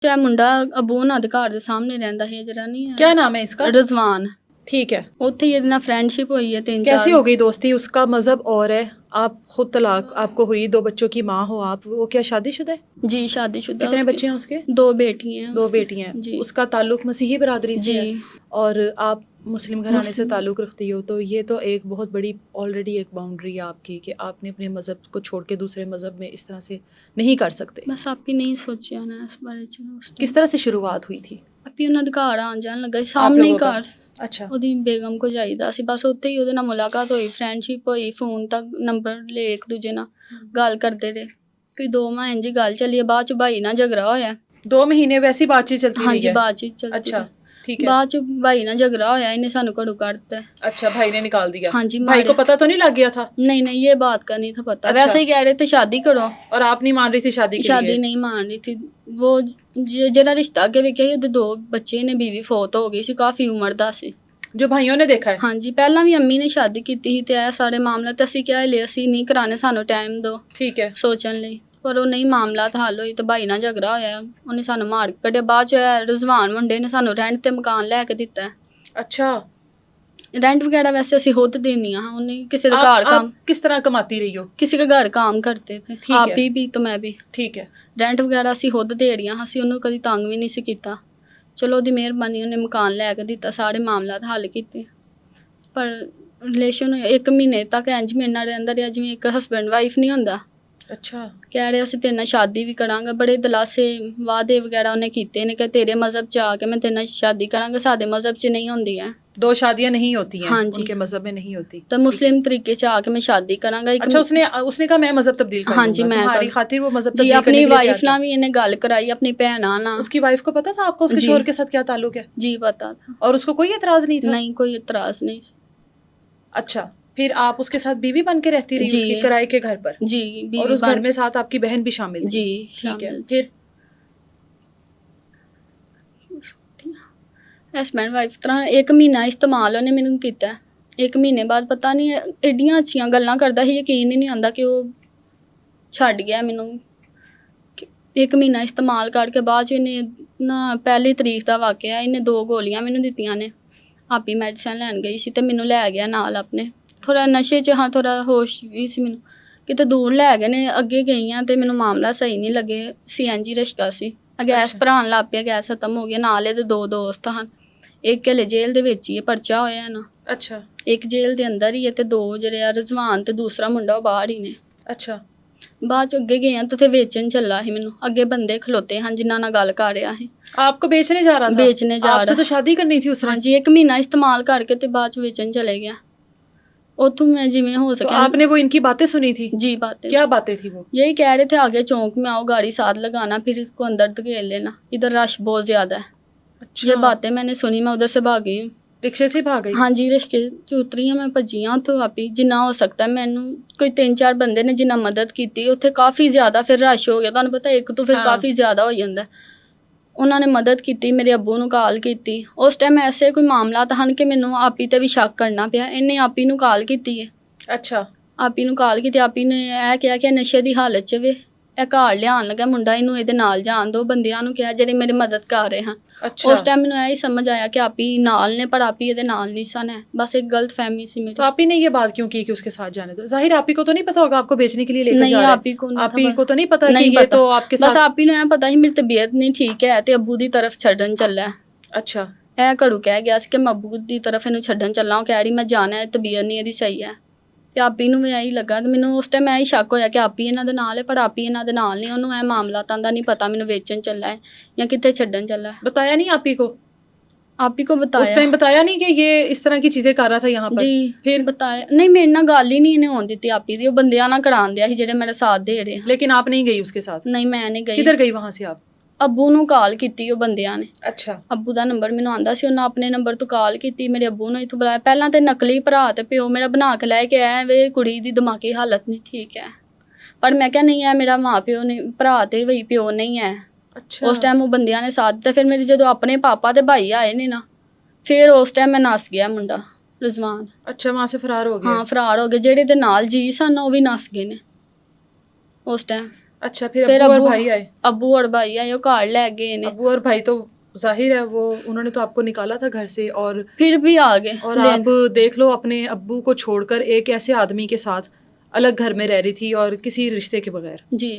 ਚਾਹੇ ਮੁੰਡਾ ਅਬੂ ਉਹਨਾਂ ਦੇ ਘਰ ਦੇ ਸਾਹਮਣੇ ਰਹਿੰਦਾ ਹੈ ਜਿਹੜਾ ਨਹੀਂ ਹੈ। क्या नाम है इसका? ਰਜ਼ਵਾਨ। ठीक है। ਉੱਥੇ ਹੀ ਇਹਦੇ ਨਾਲ ਫਰੈਂਡਸ਼ਿਪ ਹੋਈ ਹੈ 3-4। कैसी हो गई दोस्ती? उसका मजहब और है, आप खुद तलाक आपको हुई, 2 बच्चों की माँ हो आप, वो क्या शादीशुदा है? जी शादीशुदा। कितने उसके बच्चे हैं उसके? 2 बेटी हैं। 2 बेटी हैं। जी। उसका ताल्लुक मसीही बरादरी से है जी। और आप मुस्लिम घराने से ताल्लुक रखती हो, तो ये तो एक बहुत बड़ी ऑलरेडी एक बाउंड्री है आपकी कि आपने अपने मज़हब को छोड़ के दूसरे मज़हब में इस तरह से नहीं कर सकते। बस आप ही नहीं सोचिया ना इस बारे च। किस तरह से शुरुआत हुई थी? ਆਪੀ ਉਹਨਾਂ ਦੇ ਘਰ ਆਉਣ ਜਾਣ ਲੱਗਾ ਸੀ, ਸਾਹਮਣੇ ਹੀ ਘਰ। ਅੱਛਾ। ਉਹਦੀ ਬੇਗਮ ਕੋ ਜਾਈਦਾ ਸੀ, ਬਸ ਉੱਥੇ ਹੀ ਉਹਦੇ ਨਾਲ ਮੁਲਾਕਾਤ ਹੋਈ, ਫਰੈਂਡਸ਼ਿਪ ਹੋਈ, ਫੋਨ ਤੱਕ ਨੰਬਰ ਲੈ ਇੱਕ ਦੂਜੇ ਨਾਲ ਗੱਲ ਕਰਦੇ ਰਹੇ। ਕੋਈ 2 ਮਾਹ ਇੰਝ ਹੀ ਗੱਲ ਚੱਲੀ, ਬਾਅਦ ਚ ਭਾਈ ਨਾਲ ਝਗੜਾ ਹੋਇਆ। 2 महीने वैसी बातचीत चलती रही है? ਹਾਂਜੀ ਬਾਤਚੀਤ ਚੱਲਦੀ। अच्छा ठीक है। ਬਾਅਦ ਚ ਭਾਈ ਨਾਲ ਝਗੜਾ ਹੋਇਆ, ਇਹਨੇ ਸਾਨੂੰ ਘਰੋਂ ਕੱਢਤਾ। अच्छा, भाई ने निकाल दिया? हाँ जी। भाई को पता तो नहीं लग गया था? नहीं नहीं, ये बात का नहीं था पता। अच्छा। वैसे ही कह रहे थे शादी करो, और आप नहीं मान रही थी शादी के शादी लिए? नहीं मान रही थी। वो ਜਿਹੜਾ ਰਿਸ਼ਤਾ ਅੱਗੇ ਵੇਖਿਆ ਸੀ ਉਹਦੇ 2 ਬੱਚੇ ਨੇ, ਬੀਵੀ ਫੌਤ ਹੋ ਗਈ ਸੀ, ਕਾਫੀ ਉਮਰ ਦਾ ਸੀ। जो भाइयों ने देखा है? ਹਾਂਜੀ ਪਹਿਲਾਂ ਵੀ ਅੰਮੀ ਨੇ ਸ਼ਾਦੀ ਕੀਤੀ ਸੀ ਤੇ ਇਹ ਸਾਰੇ ਮਾਮਲੇ ਤੇ ਅਸੀਂ ਕਿਹਾ ਲੈ ਅਸੀਂ ਨਹੀਂ ਕਰਾਣੇ, ਸਾਨੂੰ ਟਾਈਮ ਦਿਓ ठीक है। ਸੋਚਣ ਲਈ, ਪਰ ਉਹ ਨਹੀਂ ਮਾਮਲਾ ਤਾਂ ਹੱਲ ਹੋਈ ਤੇ ਭਾਈ ਨਾਲ ਝਗੜਾ ਹੋਇਆ, ਉਹਨੇ ਸਾਨੂੰ ਮਾਰ ਕੇ ਕੱਢਿਆ। ਬਾਅਦ ਚ ਰਜ਼ਵਾਨ ਮੁੰਡੇ ਨੇ ਸਾਨੂੰ ਰੈਂਟ ਤੇ ਮਕਾਨ ਲੈ ਕੇ ਦਿੱਤਾ। अच्छा। रेंट वगैरह वैसे ਅਸੀਂ खुद देनी हाँ, उन्हें किसी का घर आप काम, किस तरह कमाती रही हो? किसी का घर काम करते थे, ठीक आप है। भी तो मैं भी। ठीक है। ਰੈਂਟ ਵਗੈਰਾ ਅਸੀਂ ਖੁਦ ਦੇ ਰਹੀਆਂ ਹਾਂ, ਅਸੀਂ ਉਹਨੂੰ ਕਦੀ ਤੰਗ ਵੀ ਨਹੀਂ ਸੀ ਕੀਤਾ। ਚਲੋ ਉਹਦੀ ਮਿਹਰਬਾਨੀ, ਉਹਨੇ ਮਕਾਨ ਲੈ ਕੇ ਦਿੱਤਾ, ਸਾਰੇ ਮਾਮਲਾਤ ਹੱਲ ਕੀਤੇ। ਪਰ ਰਿਲੇਸ਼ਨ 1 ਮਹੀਨੇ ਤੱਕ ਇੰਝ ਮੇਰੇ ਨਾਲ ਰਹਿੰਦਾ ਰਿਹਾ ਜਿਵੇਂ ਇੱਕ ਹਸਬੈਂਡ ਵਾਈਫ ਨਹੀਂ ਹੁੰਦਾ। अच्छा। ਕਹਿ ਰਿਹਾ ਅਸੀਂ ਤੇਰੇ ਨਾਲ ਸ਼ਾਦੀ ਵੀ ਕਰਾਂਗੇ, ਬੜੇ ਦਲਾਸੇ ਵਾਅਦੇ ਵਗੈਰਾ ਉਹਨੇ ਕੀਤੇ ਨੇ ਕਿ ਤੇਰੇ ਮਜ਼ਹਬ 'ਚ ਆ ਕੇ ਮੈਂ ਤੇਰੇ ਨਾਲ ਸ਼ਾਦੀ ਕਰਾਂਗਾ, ਸਾਡੇ ਮਜ਼ਹਬ 'ਚ ਨਹੀਂ ਹੁੰਦੀ ਹੈ। 2 शादियां नहीं होती हैं। हाँ जी। उनके मजहब में नहीं होती। ਤਾਂ ਮੁਸਲਿਮ ਤਰੀਕੇ 'ਚ ਆ ਕੇ ਮੈਂ ਸ਼ਾਦੀ ਕਰਾਂਗਾ। अच्छा, उसने कहा मैं मजहब तब्दील कर हाँ जी, लूंगा। मैं तुम्हारी कर- खातिर वो मजहब जी तब्दील अपनी करने के लिए वाइफ तैयार ਨਾਲ ਵੀ ਇਹਨੇ ਗੱਲ ਕਰਾਈ, ਆਪਣੀ ਭੈਣਾਂ था। ਨਾਲ। उसकी वाइफ को पता था आपका उसके जी। शोहर के साथ क्या ताल्लुक है? जी पता था। और उसको कोई एतराज नहीं था? नहीं कोई इतराज नहीं। अच्छा, फिर आप उसके साथ बीवी बन के रहती रही जी। उसके किराए के घर पर? जी और उस घर में साथ आपकी बहन भी शामिल थी? जी ठीक है। शामिल। फिर ਹਸਬੈਂਡ ਵਾਈਫ ਤਰ੍ਹਾਂ 1 ਮਹੀਨਾ ਇਸਤੇਮਾਲ ਉਹਨੇ ਮੈਨੂੰ ਕੀਤਾ। 1 ਮਹੀਨੇ ਬਾਅਦ ਪਤਾ ਨਹੀਂ ਐਡੀਆਂ ਅੱਛੀਆਂ ਗੱਲਾਂ ਕਰਦਾ ਸੀ, ਯਕੀਨ ਹੀ ਨਹੀਂ ਆਉਂਦਾ ਕਿ ਉਹ ਛੱਡ ਗਿਆ ਮੈਨੂੰ। 1 ਮਹੀਨਾ ਇਸਤੇਮਾਲ ਕਰਕੇ ਬਾਅਦ 'ਚ ਇਹਨੇ ਨਾ 1 ਤਰੀਕ ਦਾ ਵਾਕਿਆ, ਇਹਨੇ 2 ਗੋਲੀਆਂ ਮੈਨੂੰ ਦਿੱਤੀਆਂ ਨੇ। ਆਪੀ ਮੈਡੀਸਨ ਲੈਣ ਗਈ ਸੀ ਤੇ ਮੈਨੂੰ ਲੈ ਗਿਆ ਨਾਲ ਆਪਣੇ। ਥੋੜ੍ਹਾ ਨਸ਼ੇ 'ਚ ਹਾਂ, ਥੋੜ੍ਹਾ ਹੋਸ਼ ਵੀ ਸੀ ਮੈਨੂੰ, ਕਿਤੇ ਦੂਰ ਲੈ ਗਏ ਨੇ। ਅੱਗੇ ਗਈ ਹਾਂ ਤੇ ਮੈਨੂੰ ਮਾਮਲਾ ਸਹੀ ਨਹੀਂ ਲੱਗੇ। CNG ਰਿਸ਼ਕਾ ਸੀ, ਗੈਸ ਭਰਾਉਣ ਲੱਗ ਪਿਆ, ਗੈਸ ਖਤਮ ਹੋ ਗਿਆ। ਨਾਲ ਇਹਦੇ 2 ਦੋਸਤ ਹਨ, ਇੱਕ ਹਲੇ ਜੇਲ੍ਹ ਦੇ ਵਿੱਚ ਹੀ ਹੈ, ਪਰਚਾ ਹੋਇਆ ਨਾ। अच्छा। ਇੱਕ ਜੇਲ੍ਹ ਦੇ ਅੰਦਰ ਹੀ ਹੈ ਤੇ 2 ਜਿਹੜੇ ਆ ਰਜ਼ਵਾਨ ਤੇ ਦੂਸਰਾ ਮੁੰਡਾ ਉਹ ਬਾਹਰ ਹੀ ਨੇ। अच्छा। ਬਾਅਦ ਚ ਅੱਗੇ ਗਏ ਆ ਤੇ ਉੱਥੇ ਵੇਚਣ ਚੱਲਾ ਸੀ ਮੈਨੂੰ। ਅੱਗੇ ਬੰਦੇ ਖਲੋਤੇ ਹਨ ਜਿਨ੍ਹਾਂ ਨਾਲ ਗੱਲ ਕਰ ਰਿਹਾ ਸੀ। आपको बेचने जा रहा था? बेचने जा आपसे रहा। तो शादी करनी थी उसने? ਹਾਂਜੀ 1 ਮਹੀਨਾ ਇਸਤੇਮਾਲ ਕਰਕੇ ਤੇ ਬਾਅਦ ਚ ਵੇਚਣ ਚਲੇ ਗਿਆ। ਉੱਥੋਂ मैं ਜਿਵੇਂ हो तो सके। आपने वो इनकी बातें सुनी थी? जी बातें। क्या बातें थी वो? यही कह रहे थे आगे चौक में आओ, गाड़ी साथ लगाना, फिर इसको अंदर धकेल लेना, इधर रश बहुत ज्यादा है। अच्छा। ये बातें मैंने सुनी, मैं उधर से भागी हूँ। रिक्शे से भाग गई? ਹਾਂਜੀ ਰਿਸ਼ਕੇ 'ਚ ਉਤਰੀ ਹਾਂ ਮੈਂ, ਭੱਜੀ ਹਾਂ ਉੱਥੋਂ ਆਪੀ ਜਿੰਨਾ ਹੋ ਸਕਦਾ। ਮੈਨੂੰ ਕੋਈ 3-4 ਬੰਦੇ ਨੇ ਜਿੰਨਾ ਮਦਦ ਕੀਤੀ। ਉੱਥੇ ਕਾਫੀ ਜ਼ਿਆਦਾ ਫਿਰ ਰਸ਼ ਹੋ ਗਿਆ, ਤੁਹਾਨੂੰ ਪਤਾ ਇੱਕ ਤੋਂ ਫਿਰ ਹਾਂ। ਕਾਫੀ ਜ਼ਿਆਦਾ ਹੋ ਜਾਂਦਾ। ਉਹਨਾਂ ਨੇ ਮਦਦ ਕੀਤੀ, ਮੇਰੇ ਅੱਬੂ ਨੂੰ ਕਾਲ ਕੀਤੀ। ਉਸ ਟਾਈਮ ਐਸੇ ਕੋਈ ਮਾਮਲਾ ਤਾਂ ਹਨ ਕਿ ਮੈਨੂੰ ਆਪੀ ਤੇ ਵੀ ਸ਼ੱਕ ਕਰਨਾ ਪਿਆ। ਇਹਨੇ ਆਪੀ ਨੂੰ ਕਾਲ ਕੀਤੀ ਹੈ। अच्छा। ਆਪੀ ਨੂੰ ਕਾਲ ਕੀਤੀ, ਆਪੀ ਨੇ ਇਹ ਕਿਹਾ ਕਿ ਨਸ਼ੇ ਦੀ ਹਾਲਤ 'ਚ ਵੇ, ਇਹ ਘਰ ਲਿਆਉਣ ਲੱਗਾ ਮੁੰਡਾ, ਇਹਨੂੰ ਇਹਦੇ ਨਾਲ ਜਾਣ ਦਿਓ। ਬੰਦਿਆਂ ਨੂੰ ਕਿਹਾ ਜਿਹੜੇ ਮੇਰੇ ਮਦਦ ਕਰ ਰਹੇ ਹਨ। अच्छा। ਉਸ ਟਾਈਮ ਮੈਨੂੰ ਇਹ ਹੀ ਸਮਝ ਆਇਆ ਕਿ ਆਪੀ ਨਾਲ ਨੇ, ਪਰ ਆਪੀ ਇਹਦੇ ਨਾਲ ਨਹੀਂ ਸਨ। ਹੈ ਬਸ ਇੱਕ ਗਲਤ फहमी ਸੀ मेरी। तो आप ही ने ये बात क्यों की कि उसके साथ जाने दो? जाहिर आप ही को तो नहीं पता होगा आपको बेचने के लिए लेकर नहीं, जा रहा है। आप ही को नहीं आप ही था को तो नहीं पता नहीं कि ये पता। तो आपके बस साथ। आप ही ਨੂੰ ਇਹ ਪਤਾ ਸੀ ਮੇਰੀ ਤਬੀਅਤ ਨਹੀਂ ਠੀਕ ਹੈ ਤੇ ਅੱਬੂ ਦੀ ਤਰਫ ਛੱਡਣ ਚੱਲਾ ਹੈ। अच्छा। ਇਹ ਘੜੂ ਕਹਿ ਗਿਆ ਸੀ ਕਿ ਮੈਂ ਅੱਬੂ ਦੀ ਤਰਫ ਇਹਨੂੰ ਛੱਡਣ ਚੱਲਾ। ਉਹ ਕਹਿ ਰਹੀ ਮੈਂ ਜਾਣਾ ਹੈ, ਤਬੀਅਤ ਨਹੀਂ ਇਹਦੀ ਸਹੀ ਹੈ। ਤੇ ਆਪੀ ਨੂੰ ਵੀ ਇਹੀ ਲੱਗਾ ਤੇ ਮੈਨੂੰ ਉਸ ਟਾਈਮ ਇਹੀ ਸ਼ੱਕ ਹੋਇਆ ਕਿ ਆਪੀ ਇਹਨਾਂ ਦੇ ਨਾਲ ਹੈ, ਪਰ ਆਪੀ ਇਹਨਾਂ ਦੇ ਨਾਲ ਨਹੀਂ। ਉਹਨੂੰ ਇਹ ਮਾਮਲਾ ਤਾਂ ਦਾ ਨਹੀਂ ਪਤਾ ਮੈਨੂੰ ਵੇਚਣ ਚੱਲਾ ਹੈ ਜਾਂ ਕਿੱਥੇ ਛੱਡਣ ਚੱਲਾ ਹੈ। बताया नहीं आप ही को? आप ही को उस बताया टाइम बताया नहीं कि ये इस तरह की चीजें कर रहा था यहाँ पर? जी फिर? बताया नहीं, ਮੇਰੇ ਨਾਲ ਗੱਲ ਹੀ ਨਹੀਂ ਇਹਨੇ ਹੋਣ ਦਿੱਤੀ ਆਪੀ ਦੀ। ਉਹ ਬੰਦਿਆਂ ਨਾਲ ਕਰਾਉਣ ਦਿਆ ਸੀ ਜਿਹੜੇ ਮੇਰੇ ਸਾਥ ਦੇ ਰਹੇ। लेकिन आप नहीं गई उसके साथ? ਨਹੀਂ ਮੈਂ ਨਹੀਂ ਗਈ। किधर गई वहां से आप? ਅੱਬੂ ਨੂੰ ਕਾਲ ਕੀਤੀ ਉਹ ਬੰਦਿਆਂ ਨੇ। अच्छा। ਅੱਬੂ ਦਾ ਨੰਬਰ ਮੈਨੂੰ ਆਂਦਾ ਸੀ, ਉਹਨਾਂ ਆਪਣੇ ਨੰਬਰ ਤੋਂ ਕਾਲ ਕੀਤੀ। ਮੇਰੇ ਅੱਬੂ ਨੂੰ ਇੱਥੋਂ ਬੁਲਾਇਆ। ਪਹਿਲਾਂ ਤੇ ਨਕਲੀ ਭਰਾ ਤੇ ਪਿਓ ਮੇਰਾ ਬਣਾ ਕੇ ਲੈ ਕੇ ਆਇਆ ਵੇ, ਕੁੜੀ ਦੀ ਦਿਮਾਗੀ ਹਾਲਤ ਨਹੀਂ ਠੀਕ ਹੈ। ਪਰ ਮੈਂ ਕਿਹਾ ਨਹੀਂ ਹੈ, ਮੇਰਾ ਮਾਂ ਪਿਓ ਨੇ, ਭਰਾ ਤੇ ਵਈ ਪਿਓ ਨਹੀਂ ਹੈ। अच्छा। ਉਸ ਟਾਈਮ ਉਹ ਬੰਦਿਆਂ ਨੇ ਸਾਥ ਦਿੱਤਾ। ਫਿਰ ਮੇਰੇ ਜਦੋਂ ਆਪਣੇ ਪਾਪਾ ਤੇ ਭਾਈ ਆਏ ਨੇ ਨਾ, ਫਿਰ ਉਸ ਟਾਈਮ ਮੈਂ ਨੱਸ ਗਿਆ ਮੁੰਡਾ ਰਜ਼ਵਾਨ। अच्छा, वहां से फरार हो गया? ਹਾਂ ਫਰਾਰ ਹੋ ਗਏ। ਜਿਹੜੇ ਦੇ ਨਾਲ ਜੀ ਸਨ ਉਹ ਵੀ ਨੱਸ ਗਏ ਨੇ ਉਸ ਟਾਈਮ। अच्छा, फिर फिर अब्बू और भाई आए? अब्बू और भाई आए, वो कार ले गए ने। अब्बू और भाई तो जाहिर है वो उन्होंने तो आपको निकाला था घर से, और फिर भी आ गए आप देख लो अपने अब्बू को छोड़कर एक ऐसे आदमी के साथ अलग घर में रह रही थी और किसी रिश्ते के बगैर। जी।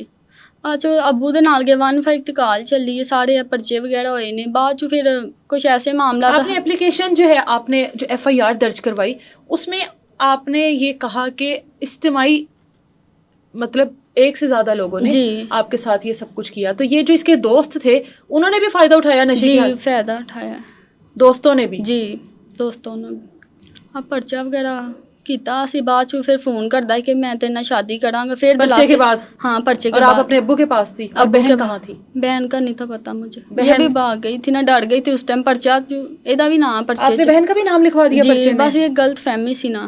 ਅੱਜ अब्बू दे नाल गए 1 ਤੇ ਕਾਲ ਚੱਲੀ ਹੈ, ਸਾਰੇ ਪਰਚੇ ਵਗੈਰਾ ਹੋਏ ਨੇ। ਬਾਅਦ ਚ ਫਿਰ कुछ ऐसे मामला आपने एप्लीकेशन जो है, आपने जो FIR दर्ज करवाई, उसमें आपने ये कहा कि इज्तिमाई मतलब एक से ज्यादा लोगों ने जी आपके साथ ये सब कुछ किया, तो ये जो इसके दोस्त थे उन्होंने भी फायदा उठाया नशे जी का? फायदा उठाया दोस्तों ने भी? जी, दोस्तों ने अब पर्चा वगैरह ਕੀਤਾ। ਅਸੀਂ ਬਾਅਦ ਚ ਫਿਰ ਫੋਨ करदा कि मैं तेरे नाल शादी करांगा। फिर पर्चे के बाद? हाँ, पर्चे के और बाद। आप अपने अब्बू के पास थी? और बहन कहाँ थी? बहन का नहीं था पता मुझे, ये बहन भी भाग गई थी ना, डर गई थी उस टाइम। पर्चा ਇਹਦਾ ਵੀ ਨਾਮ पर्चे आपने बहन का भी नाम लिखवा दिया पर्चे में? बस ये गलत फहमी ਸੀ ਨਾ,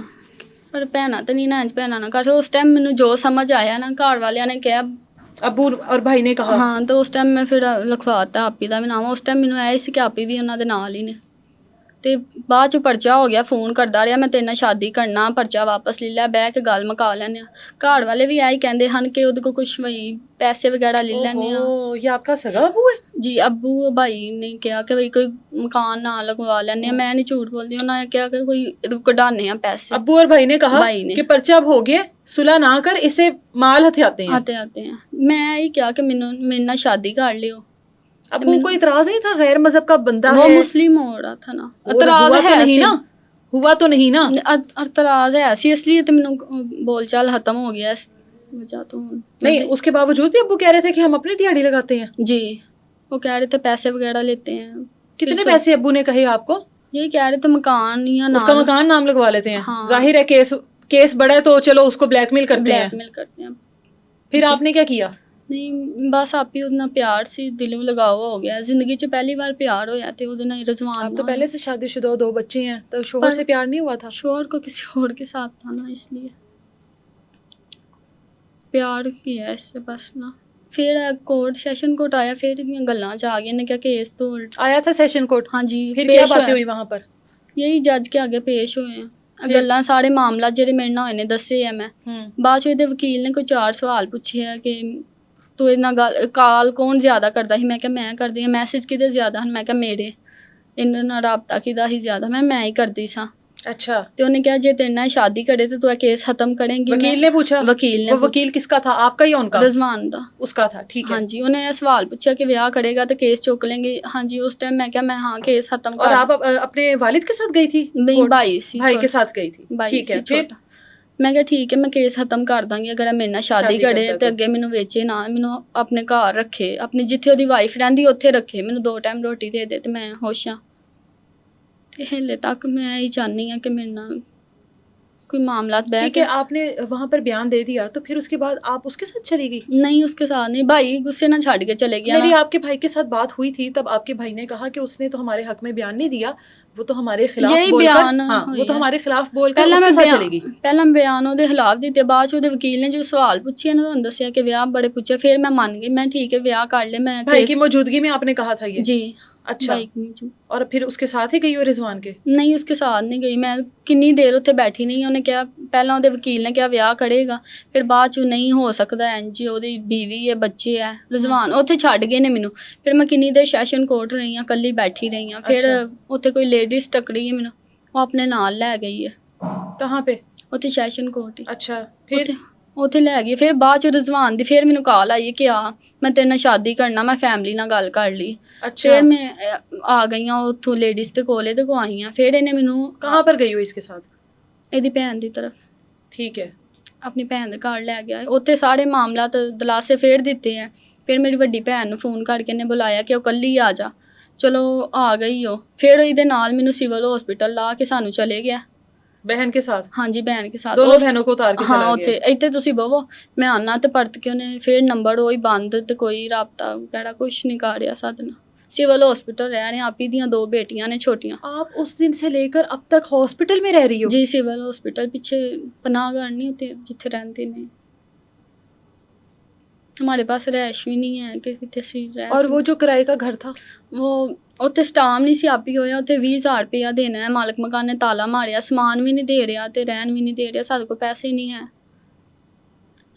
पर ਭੈਣਾਂ ਤਾਂ ਨਹੀਂ ਨਾ ਇੰਜ ਭੈਣਾਂ ਨਾ ਕਰ। ਉਸ टाइम ਮੈਨੂੰ ਜੋ ਸਮਝ ਆਇਆ ਨਾ, ਘਰ ਵਾਲਿਆਂ ਨੇ ਕਿਹਾ, अब्बू और भाई ने कहा? हाँ, तो उस टाइम मैं फिर लिखवाता आपी ਦਾ ਵੀ ਨਾਮ। ਉਸ टाइम ਮੈਨੂੰ ਆਇਆ ਸੀ ਕਿ ਆਪੀ ਵੀ ਉਹਨਾਂ ਦੇ ਨਾਲ ਹੀ ਨੇ। ਤੇ ਬਾਅਦ ਚ ਪਰਚਾ ਹੋ ਗਿਆ, ਫੋਨ ਕਰਦਾ ਰਿਹਾ, ਮੈਂ ਤੇਰੇ ਨਾਲ ਸ਼ਾਦੀ ਕਰਨਾ, ਪਰਚਾ ਵਾਪਸ ਲੈ ਲਿਆ, ਬਹਿ ਕੇ ਗੱਲ ਮੁਕਾ ਲੈਂਦੇ ਆ। ਘਰ ਵਾਲੇ ਵੀ ਆਈ ਕਹਿੰਦੇ ਹਨ ਕਿ ਉਹਦੇ ਕੋਲ ਕੁਛ ਵਈ ਪੈਸੇ ਵਗੈਰਾ ਲੈ ਲੈਂਦੇ ਆ। ये आपका सगा अब्बू है? ਜੀ, ਅੱਬੂ ਭਾਈ ਨੇ ਕਿਹਾ ਕਿ ਵਈ ਕੋਈ ਮਕਾਨ ਨਾ ਲਗਵਾ ਲੈਂਦੇ ਆ। ਮੈਂ ਨਹੀਂ ਝੂਠ ਬੋਲਦੀ, ਉਹਨਾਂ ਨੇ ਕਿਹਾ ਕਿ ਕੋਈ ਇਹਦੇ ਕੋਲ ਕਢਾਣੇ ਆ ਪੈਸੇ। अब्बू और भाई ने कहा कि पर्चा अब हो गया, सुलह ना कर, इसे माल हथियाते हैं। ਆਤੇ ਆ। मैं यही किया कि ਮੈਨੂੰ ਮੇਰੇ ਨਾਲ शादी कर लियो। अब्बू को इतराज नहीं था? गैर मजहब का बंदा वो है, मुस्लिम हो रहा था ना, इतराज हुआ तो नहीं ना, हुआ तो नहीं ना। इतराज है सी, इसलिए तो मैंने बोलचाल खत्म हो गया इस वजह तो। नहीं, उसके बावजूद भी अब्बू कह रहे थे कि हम अपनी दिहाड़ी लगाते हैं। जी, वो कह रहे थे पैसे वगैरह लेते हैं। कितने पैसे अब्बू ने कहे आपको? यही कह रहे थे मकान या नाम, उसका मकान नाम लगवा लेते हैं। हाँ। जाहिर है केस बड़ा है तो चलो उसको ब्लैकमेल करते हैं। फिर आपने क्या किया? नहीं, बस आप ही उतना प्यार सी दिलों लगावा हो गया। जिंदगी च पहली बार प्यार होया ते ओदे नाल रिजवान। आप तो पहले से शादीशुदा, 2 बच्चे हैं, तो शोहर से प्यार नहीं हुआ था? शोहर को किसी और के साथ था ना, इसलिए प्यार किया इससे बस ना। फिर कोर्ट, सेशन कोर्ट आया, फिर गल्लां च आ गई ने क्या केस तो आया था सेशन कोर्ट? हाँ जी। फिर क्या बातें हुई वहाँ पर? यही जज के आगे पेश हुए हैं, गल्लां सारे मामला जेरे मेरे नाल होए ने दस्से है मैं। बाद च ਇਹਦੇ ਵਕੀਲ ਨੇ ਕੋਈ 4 ਸਵਾਲ ਪੁੱਛੇ ਆ ਕਿ ਤੂੰ ਇਹਨਾਂ ਗੱਲ ਕਾਲ ਕੌਣ ਜ਼ਿਆਦਾ ਕਰਦਾ ਸੀ। ਮੈਂ ਕਿਹਾ ਮੈਂ ਕਰਦੀ ਹਾਂ। ਮੈਸੇਜ ਕਿਹਦੇ ਜ਼ਿਆਦਾ ਹਨ? ਮੈਂ ਕਿਹਾ ਮੇਰੇ। ਇਹਨਾਂ ਨਾਲ ਰਾਬਤਾ ਕਿਹਦਾ ਹੀ ਜ਼ਿਆਦਾ? ਮੈਂ ਹੀ ਕਰਦੀ ਸਾਂ। अच्छा। तो उन्हें क्या जे तेरे नाल शादी करे तो तू केस खत्म करेंगी? वकील ने पूछा? वकील ने। वो वकील किसका था, आपका या उनका? रिजवान दा। उसका था, ठीक है। हाँ जी, उन्हें सवाल पूछा कि ब्याह करेगा तो केस चुक लेंगे। हाँ जी, उस टाइम मैं क्या मैं हाँ केस खत्म कर। और आप अपने वालिद के साथ गई थी? भाई के साथ गई थी, ठीक है। फिर मैं क्या ठीक है, मैं केस खत्म कर दांगी अगर मेरे नाल शादी करे तो अगे मैनू वेचे ना, मैनू अपने घर रखे, अपनी जिथे ओहदी वाइफ रहिंदी उत्थे रखे, मैनू 2 टाइम रोटी दे दे ते मैं खुश हाँ। हले तक मैं यही चाहनी हाँ कि मेरे नाल कोई मामला बैठ। ठीक है, आपने वहाँ पर बयान दे दिया, तो फिर उसके बाद आप उसके साथ चली गई? नहीं, उसके साथ नहीं, भाई गुस्से ना छाड़ के चले गया। मेरी आपके भाई के साथ बात हुई थी, तब आपके भाई ने कहा कि उसने तो हमारे हक में बयान नहीं दिया, वो तो हमारे खिलाफ बोलकर, हाँ, वो तो हमारे खिलाफ बोलकर उसके साथ चलेगी। पहला बयान ਉਹਦੇ ਖਿਲਾਫ ਦਿੱਤੇ, ਬਾਅਦ ਚ ਉਹਦੇ ਵਕੀਲ ਨੇ ਜੋ ਸਵਾਲ ਪੁੱਛੇ ਨਾ ਤੁਹਾਨੂੰ ਦੱਸਿਆ ਕਿ ਵਿਆਹ ਬੜੇ ਪੁੱਛੇ, ਫਿਰ ਮੈਂ ਮੰਨ ਗਈ। मैं ठीक है ਵਿਆਹ ਕਰ ਲੈ। मैं भाई की मौजूदगी में आपने कहा था ये? जी। अच्छा। और फिर उसके साथ ही गई हो रिजवान के? नहीं, उसके साथ नहीं गई मैं। किन्नी देर उत्थे बैठी नहीं। ਉਹਨੇ ਕਿਹਾ ਪਹਿਲਾਂ ਉਹਦੇ ਵਕੀਲ ਨੇ ਕਿਹਾ ਵਿਆਹ ਕਰੇਗਾ, ਫਿਰ ਬਾਅਦ ਚ ਨਹੀਂ ਹੋ ਸਕਦਾ ਇੰਜ, ਉਹਦੀ ਬੀਵੀ ਹੈ, ਬੱਚੇ ਹੈ। ਰਿਜ਼ਵਾਨ ਉੱਥੇ ਛੱਡ ਗਏ ਨੇ ਮੈਨੂੰ। ਫਿਰ ਮੈਂ ਕਿੰਨੀ ਦੇਰ ਸੈਸ਼ਨ ਕੋਰਟ ਰਹੀ ਹਾਂ, ਕੱਲੀ ਬੈਠੀ ਰਹੀ ਹਾਂ। ਫਿਰ ਉੱਥੇ ਕੋਈ ਲੇਡੀਜ਼ ਟੱਕਰੀ ਹੈ ਮੈਨੂੰ, ਉਹ ਆਪਣੇ ਨਾਲ ਲੈ ਗਈ ਹੈ। ਕਹਾਂ पे? ਉੱਥੇ ਸੈਸ਼ਨ ਕੋਰਟ ਹੀ। ਅੱਛਾ, ਫਿਰ ਉੱਥੇ ਲੈ ਗਈ। ਫਿਰ ਬਾਅਦ ਚ ਰਿਜ਼ਵਾਨ ਦੀ ਫਿਰ ਮੈਨੂੰ ਕਾਲ ਆਈ ਕਿ ਆ ਮੈਂ ਤੇਰੇ ਨਾਲ ਸ਼ਾਦੀ ਕਰਨਾ, ਮੈਂ ਫੈਮਿਲੀ ਨਾਲ ਗੱਲ ਕਰ ਲਈ। ਫਿਰ ਮੈਂ ਆ ਗਈ ਹਾਂ ਉੱਥੋਂ ਲੇਡੀਜ਼ ਦੇ ਕੋਲੇ ਤੇ ਕੋ ਆਈ ਹਾਂ। ਫਿਰ ਇਹਨੇ ਮੈਨੂੰ ਕਹਾਂ ਪਰ ਗਈ ਹੋ ਇਸਕੇ ਸਾਥ? ਇਹਦੀ ਭੈਣ ਦੀ ਤਰਫ। ਠੀਕ ਹੈ। ਆਪਣੀ ਭੈਣ ਦੇ ਘਰ ਲੈ ਗਿਆ। ਉੱਥੇ ਸਾਰੇ ਮਾਮਲਾ ਤੇ ਦਲਾਸੇ ਫੇਰ ਦਿੱਤੇ ਆ। ਫਿਰ ਮੇਰੀ ਵੱਡੀ ਭੈਣ ਨੂੰ ਫੋਨ ਕਰਕੇ ਇਹਨੇ ਬੁਲਾਇਆ ਕਿ ਉਹ ਕੱਲੀ ਆ ਜਾ। ਚਲੋ ਆ ਗਈ ਉਹ। ਫਿਰ ਇਹਦੇ ਨਾਲ ਮੈਨੂੰ ਸਿਵਲ ਹਸਪੀਟਲ ਲਾ ਕੇ ਸਾਨੂੰ ਚਲੇ ਗਿਆ। बहन के साथ? हाँ जी, बहन के साथ। दोनों बहनों को उतार के चला हाँ, गया? ਇੱਥੇ ਤੁਸੀਂ ਬਵੋ, ਮੈਂ ਆਨਾ ਤੇ ਪਰਤ ਕੇ ਉਹਨੇ ਫਿਰ ਨੰਬਰ ਉਹੀ ਬੰਦ ਤੇ ਕੋਈ ਰਾਬਤਾ ਵਗੈਰਾ ਕੁਛ ਨਹੀਂ ਕਰ ਰਿਹਾ ਸਾਡੇ ਨਾਲ। सिविल हॉस्पिटल रह रहे हैं। आप ही दियां 2 बेटियां ने छोटियां। आप उस दिन से लेकर अब तक हॉस्पिटल में रह रही हो? जी, सिविल हॉस्पिटल पीछे पनाहगढ़ नहीं होते जिथे रहते ने। हमारे पास रैश भी नहीं है कि कितने। और वो जो किराए का घर था वो उत्थे स्टाम नहीं सी आपी होया। उत्थे 20,000 रुपया देना है। मालक मकान ने ताला मारिया, समान भी नहीं दे रहा ते रहन भी नहीं दे रहा। साडे कोल पैसे नहीं है।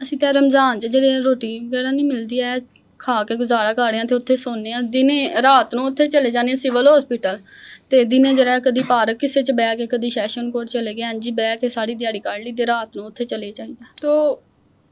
ਅਸੀਂ ਤਾਂ ਰਮਜ਼ਾਨ 'ਚ ਜਿਹੜੇ ਰੋਟੀ ਵਗੈਰਾ ਨਹੀਂ ਮਿਲਦੀ ਹੈ ਖਾ ਕੇ ਗੁਜ਼ਾਰਾ ਕਰ ਰਹੇ ਹਾਂ, ਅਤੇ ਉੱਥੇ ਸੌਂਦੇ ਹਾਂ ਦਿਨੇ ਰਾਤ ਨੂੰ ਉੱਥੇ ਚਲੇ ਜਾਂਦੇ ਹਾਂ ਸਿਵਲ ਹਸਪੀਟਲ, ਅਤੇ ਦਿਨੇ ਜਰਾ ਕਦੀ ਪਾਰਕ ਕਿਸੇ 'ਚ ਬਹਿ ਕੇ ਕਦੀ ਸੈਸ਼ਨ ਕੋਰਟ ਚਲੇ ਗਏ, ਇੰਝ ਹੀ ਬਹਿ ਕੇ ਸਾਰੀ ਦਿਹਾੜੀ ਕੱਢ ਲਈ, ਅਤੇ ਰਾਤ ਨੂੰ ਉੱਥੇ ਚਲੇ ਜਾਈਦਾ। तो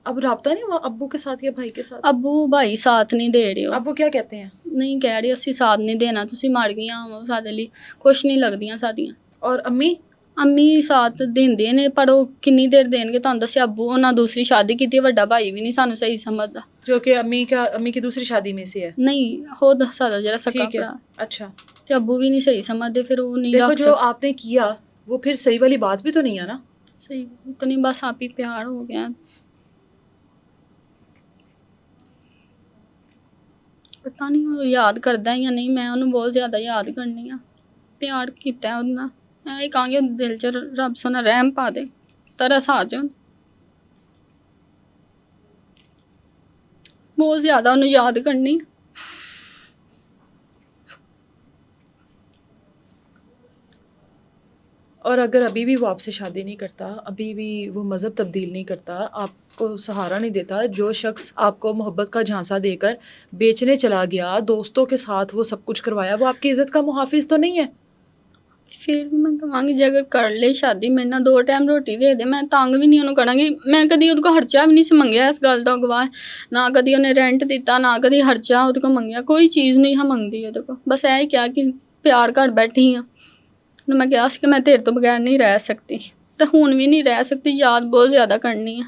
अब राब्ता नहीं हुआ अब्बू के साथ या भाई के साथ? ਅੱਬੂ ਭਾਈ ਸਾਥ ਨਹੀਂ ਦੇ ਰਹੇ ਹੋ, अब वो क्या कहते हैं? ਨਹੀਂ ਕਹਿ ਰਹੇ ਅਸੀਂ ਸਾਥ ਨਹੀਂ ਦੇਣਾ, ਤੁਸੀਂ ਮਰ ਗਈਆਂ ਹੋ ਸਾਡੇ ਲਈ, ਕੁਛ ਨਹੀਂ ਲੱਗਦੀਆਂ ਸਾਡੀਆਂ। और अम्मी? ਅੰਮੀ ਸਾਥ ਦਿੰਦੇ ਨੇ, ਪਰ ਉਹ ਕਿੰਨੀ ਦੇਰ ਦੇਣਗੇ, ਤੁਹਾਨੂੰ ਦੱਸਿਆ ਅੱਬੂ ਉਹਨਾਂ ਦੂਸਰੀ ਸ਼ਾਦੀ ਕੀਤੀ, ਵੱਡਾ ਭਾਈ ਵੀ ਨਹੀਂ ਸਾਨੂੰ ਸਹੀ ਸਮਝਦਾ। जो कि अम्मी की दूसरी शादी में से है। ਨਹੀਂ ਖੁਦ ਸਾਡਾ ਜਿਹੜਾ ਸਕਾ ठीक है, ਭਰਾ, अच्छा। ਤੇ ਅੱਬੂ ਵੀ ਨਹੀਂ ਸਹੀ ਸਮਝਦੇ, ਫਿਰ ਉਹ ਨਹੀਂ देखो ਰੱਖ जो ਸਕਦੇ। आपने किया वो फिर सही वाली बात भी तो नहीं है ना। ਸਹੀ ਇਤਨੀ ਬਸ ਆਪ ਹੀ ਪਿਆਰ ਹੋ ਗਿਆ, ਪਤਾ ਨਹੀਂ ਉਹ ਯਾਦ ਕਰਦਾ ਜਾਂ ਨਹੀਂ, ਮੈਂ ਉਹਨੂੰ ਬਹੁਤ ਜ਼ਿਆਦਾ ਯਾਦ ਕਰਨੀ ਆ, ਪਿਆਰ ਕੀਤਾ ਉਹਦੇ ਨਾਲ, ਮੈਂ ਇਹ ਕਹਾਂਗੀ ਉਹਦੇ ਦਿਲ 'ਚ ਰੱਬ ਸੋਨਾ ਰਹਿਮ ਪਾ ਦੇ, ਤਰਸ ਆ ਜਾਣ, ਬਹੁਤ ਜ਼ਿਆਦਾ ਉਹਨੂੰ ਯਾਦ ਕਰਨੀ। और अगर अभी भी वो आपसे शादी नहीं करता, अभी भी वो मज़हब तब्दील नहीं करता, आपको सहारा नहीं देता, जो शख्स आपको मोहब्बत का झांसा देकर बेचने चला गया, दोस्तों के साथ वो सब कुछ करवाया, वो आपकी इज़्ज़त का मुहाफिज तो नहीं है? ਫਿਰ ਵੀ ਮੈਂ ਕਹਾਂਗੀ ਜੇ ਅਗਰ ਕਰ ਲਈ ਸ਼ਾਦੀ, ਮੇਰੇ ਨਾਲ 2 ਟਾਈਮ ਰੋਟੀ ਦੇ ਦੇ, ਮੈਂ ਤੰਗ ਵੀ ਨਹੀਂ ਉਹਨੂੰ ਕਰਾਂਗੀ। ਮੈਂ ਕਦੀ ਉਹਦੇ ਕੋਲ ਖਰਚਾ ਵੀ ਨਹੀਂ ਸੀ ਮੰਗਿਆ, ਇਸ ਗੱਲ ਦਾ ਗਵਾਹ, ਨਾ ਕਦੀ ਉਹਨੇ ਰੈਂਟ ਦਿੱਤਾ, ਨਾ ਕਦੀ ਖਰਚਾ ਉਹਦੇ ਕੋਲ ਮੰਗਿਆ, ਕੋਈ ਚੀਜ਼ ਨਹੀਂ ਹਾਂ ਮੰਗਦੀ ਉਹਦੇ ਕੋਲ, ਬਸ ਇਹ ਹੀ ਕਿਹਾ ਕਿ ਪਿਆਰ ਘਰ ਬੈਠੀ ਹਾਂ। ਉਹਨੂੰ ਮੈਂ ਕਿਹਾ ਸੀ ਕਿ ਮੈਂ ਤੇਰੇ ਤੋਂ ਬਗੈਰ ਨਹੀਂ ਰਹਿ ਸਕਦੀ, ਤੇ ਹੁਣ ਵੀ ਨਹੀਂ ਰਹਿ ਸਕਦੀ, ਯਾਦ ਬਹੁਤ ਜ਼ਿਆਦਾ ਕਰਨੀ ਆ।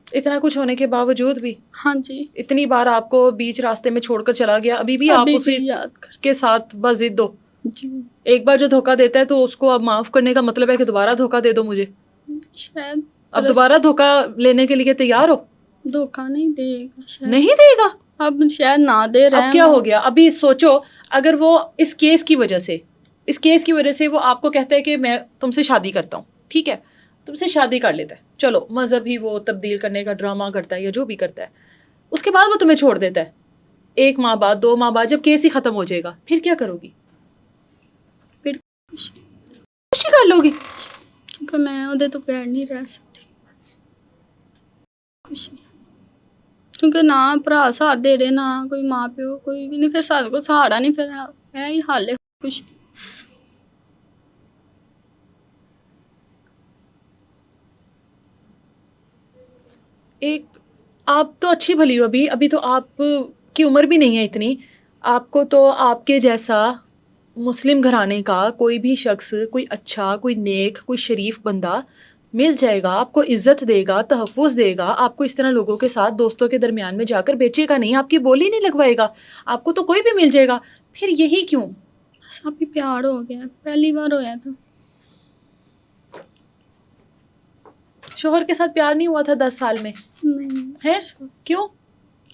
इतना कुछ होने के बावजूद भी, ਹਾਂਜੀ इतनी बार आपको बीच रास्ते में छोड़कर चला गया, अभी भी आप अभी उसी भी याद कर के साथ बस जिद दो। जी, एक बार जो धोखा देता है तो उसको अब माफ़ करने का मतलब है कि दोबारा धोखा दे दो मुझे। शायद अब दोबारा धोखा लेने के लिए तैयार हो? धोखा नहीं देगा शायद, नहीं देगा। अब शायद ना दे रहे अब क्या हो गया? अभी सोचो, अगर वो इस केस की वजह से वो आपको कहता है कि मैं तुमसे शादी करता हूँ, ठीक है, तुमसे शादी कर लेता है, चलो मज़हब ही वो तब्दील करने का ड्रामा करता है या जो भी करता है, उसके बाद वो तुम्हें छोड़ देता है, 1 माह बाद 2 माह बाद जब केस ही ख़त्म हो जाएगा, फिर क्या करोगी? फिर खुशी कर लोगी? क्योंकि मैं ਉਹਦੇ ਤੋਂ ਬਗੈਰ ਨਹੀਂ ਰਹਿ ਸਕਦੀ, ਕੁਛ ਨਹੀਂ, ਕਿਉਂਕਿ ਨਾ ਭਰਾ ਸਾਥ ਦੇ ਰਹੇ, ਨਾ ਕੋਈ ਮਾਂ ਪਿਓ, ਕੋਈ ਵੀ ਨਹੀਂ, ਫਿਰ ਸਾਡੇ ਕੋਲ ਸਹਾਰਾ ਨਹੀਂ, ਫਿਰ ਇਹ ਹੀ ਹਾਲ ਹੈ, ਕੁਛ ਨਹੀਂ। एक आप तो अच्छी भली हो, अभी तो आप की उम्र भी नहीं है इतनी, आपको तो आपके जैसा मुस्लिम घराने का कोई भी शख्स, कोई अच्छा, कोई नेक, कोई शरीफ बंदा मिल जाएगा, आपको इज़्ज़त देगा, तहफ़्फ़ुज़ देगा, आपको इस तरह लोगों के साथ दोस्तों के दरमियान में जाकर बेचेगा नहीं, आपकी बोली नहीं लगवाएगा, आपको तो कोई भी मिल जाएगा, फिर यही क्यों? बस अभी प्यार हो गया, पहली बार होया था। शोहर के साथ प्यार नहीं हुआ था 10 साल में? नहीं है? क्यों?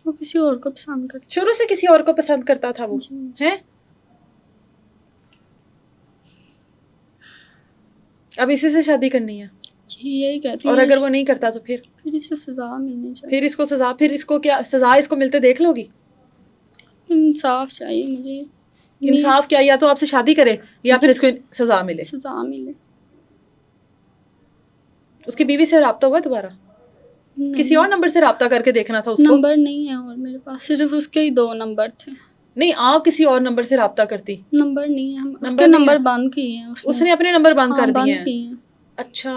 वो किसी और को पसंद करता। शुरू से किसी और को पसंद करता था वो? जी। है? अब इसी से शादी करनी है? जी यही कहती और हूँ। अगर वो नहीं करता तो फिर इसे सजा मिलनी चाहिए। फिर इसको सजा, फिर इसको क्या सजा इसको मिलते देख लोगी? इंसाफ चाहिए मुझे। इंसाफ क्या? या तो आपसे शादी करे या फिर इसको सजा मिले। सजा मिले। उसकी बीवी से राब्ता हुआ दोबारा? किसी और नंबर से राब्ता करके देखना था उसको? नंबर नहीं है और मेरे पास, सिर्फ उसके ही 2 नंबर थे। नहीं, आप किसी और नंबर से राब्ता करती? नंबर नहीं है, हम नंबर उसके नहीं नंबर है? बंद किए हैं उसने अपने नंबर बंद कर दिए किए हैं? हैं। अच्छा,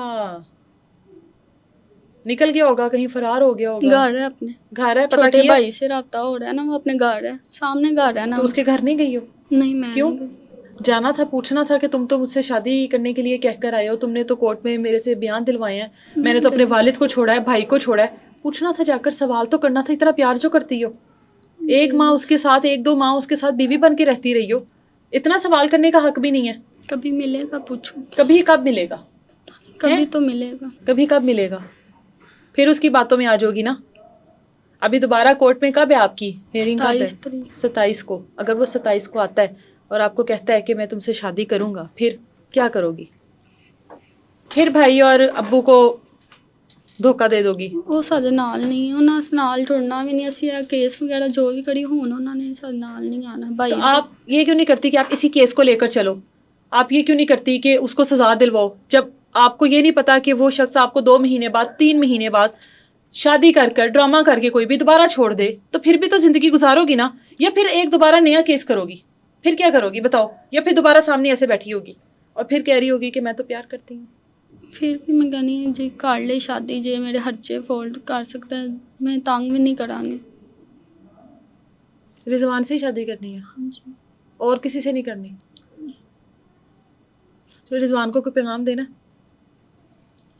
निकल गया होगा, कहीं फरार हो गया होगा। घर है अपने, घर है, पता छोटे किया? भाई से राब्ता हो रहा है ना, वो अपने घर है, सामने घर है ना। तो उसके घर नहीं गई हो? नहीं, मैं क्यों? नहीं गई। जाना था, पूछना था कि तुम तो मुझसे शादी करने के लिए कहकर आए हो, तुमने तो कोर्ट में मेरे से बयान दिलवाए हैं, मैंने तो अपने वालिद को छोड़ा है, भाई को छोड़ा है, पूछना था, जाकर सवाल तो करना था। इतना प्यार जो करती हो, 1 माह उसके साथ, 1-2 माह उसके साथ बीवी बन के रहती रही हो, इतना सवाल करने का हक भी नहीं है। कभी मिलेगा पूछूंगी। कभी कब मिलेगा? कभी तो मिलेगा। कभी कब मिलेगा? फिर उसकी बातों में आ जाओगी ना। अभी दोबारा कोर्ट में कब है आपकी हियरिंग? कब है? 27 तारीख। 27 को। अगर वो 27 को आता है और आपको कहता है कि मैं तुमसे शादी करूँगा, फिर क्या करोगी? फिर भाई और अब्बू को धोखा दे दोगी? ਉਹ ਸਾਡੇ ਨਾਲ ਨਹੀਂ, ਉਹਨਾਂ ਨਾਲ ਜੁੜਨਾ ਵੀ ਨਹੀਂ, ਅਸੀਂ ਇਹ ਕੇਸ ਵਗੈਰਾ ਜੋ ਵੀ ਕਰੀ ਹੁਣ ਉਹਨਾਂ ਨੇ ਸਾਡੇ ਨਾਲ ਨਹੀਂ ਆਣਾ ਭਾਈ। तो आप ये क्यों नहीं करती कि आप इसी केस को लेकर चलो? आप ये क्यों नहीं करती कि उसको सजा दिलवाओ, जब आपको ये नहीं पता कि वो शख्स आपको 2 महीने बाद, 3 महीने बाद शादी कर ड्रामा करके कोई भी दोबारा छोड़ दे तो फिर भी तो जिंदगी गुजारोगी ना, या फिर एक दोबारा नया केस करोगी? फिर क्या करोगी बताओ? या फिर दोबारा सामने ऐसे बैठी होगी और फिर कह रही होगी कि मैं तो प्यार करती हूँ? फिर भी मैं कहनी जी कर ले शादी, जे मेरे खर्चे फोल्ड कर सकता है, मैं तंग भी नहीं करांगी। रिजवान से ही शादी करनी है हाँ जी। और किसी से नहीं करनी? तो रिजवान को कोई पैगाम देना?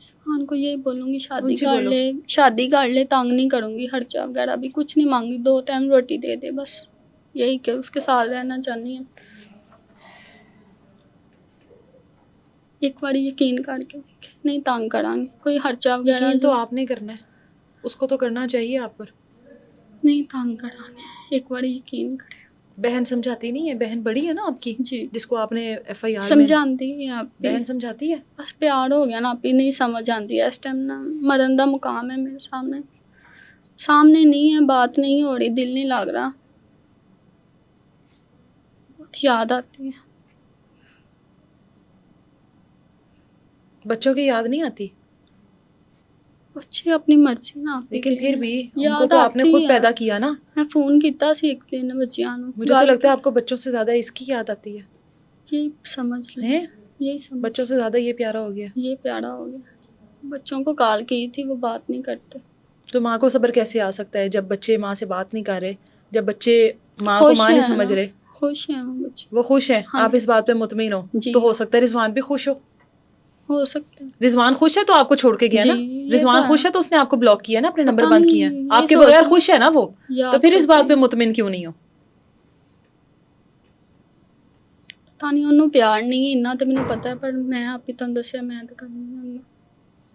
खान को यही बोलूँगी शादी उनसे कर बोलो। ले, शादी कर ले, तंग नहीं करूँगी, खर्चा वगैरह भी कुछ नहीं मांगी, 2 टाइम रोटी दे दे बस, यही कि उसके साथ रहना चाहनी है। एक बार यकीन करके देखे, नहीं तंग करांगे, कोई खर्चा वगैरह यकीन तो आपने करना है, उसको तो करना चाहिए आप पर। नहीं तंग करांगे, एक बार यकीन करे। बहन समझाती नहीं है? बहन बड़ी है ना आपकी, जी जिसको आपने FIR में समझाती है आप भी, बहन समझाती है? बस प्यार हो गया ना, आप ही नहीं समझ आती है इस टाइम ना, मरण दा मुकाम है मेरे सामने, सामने नहीं है, बात नहीं हो रही, दिल नहीं लग रहा, बहुत याद आती है। बच्चों की याद नहीं आती? बच्चे अपनी मर्जी ना, लेकिन फिर भी उनको याद तो आपने आती खुद है। पैदा किया ना। मैं फोन किया सी एक दिन बच्चियां नूं, मुझे तो लगता है आपको बच्चों से ज्यादा इसकी याद आती है। यही समझ ले, हैं? यही समझ, बच्चों से ज्यादा ये प्यारा हो गया। ये प्यारा हो गया। बच्चों को कॉल की थी, वो बात नहीं करते। तो माँ को सब्र कैसे आ सकता है जब बच्चे माँ से बात नहीं कर रहे, जब बच्चे माँ को खुश माँ नहीं है समझ ना, रहे? खुश हैं वो बच्चे, वो खुश हैं? हाँ आप जी। इस बात पे मुतमिन हो? जी तो हो सकता है रिजवान भी खुश हो सकता है। रिजवान खुश है तो आपको छोड़ के गया जी, ना। ये रिजवान तो खुश है। है तो उसने आपको ब्लॉक किया ना, अपने नंबर पता बंद नहीं, किए हैं। ये आपके सोच बगैर रही- खुश है ना वो, याद तो फिर इस बात करती पे हूँ। मुतमिन क्यों नहीं हो? पता नहीं उन्होंने प्यार नहीं इन्ना तो मैंने पता है, पर मैं आप ही तुहानू दस्सिया मैं तो करनी नहीं।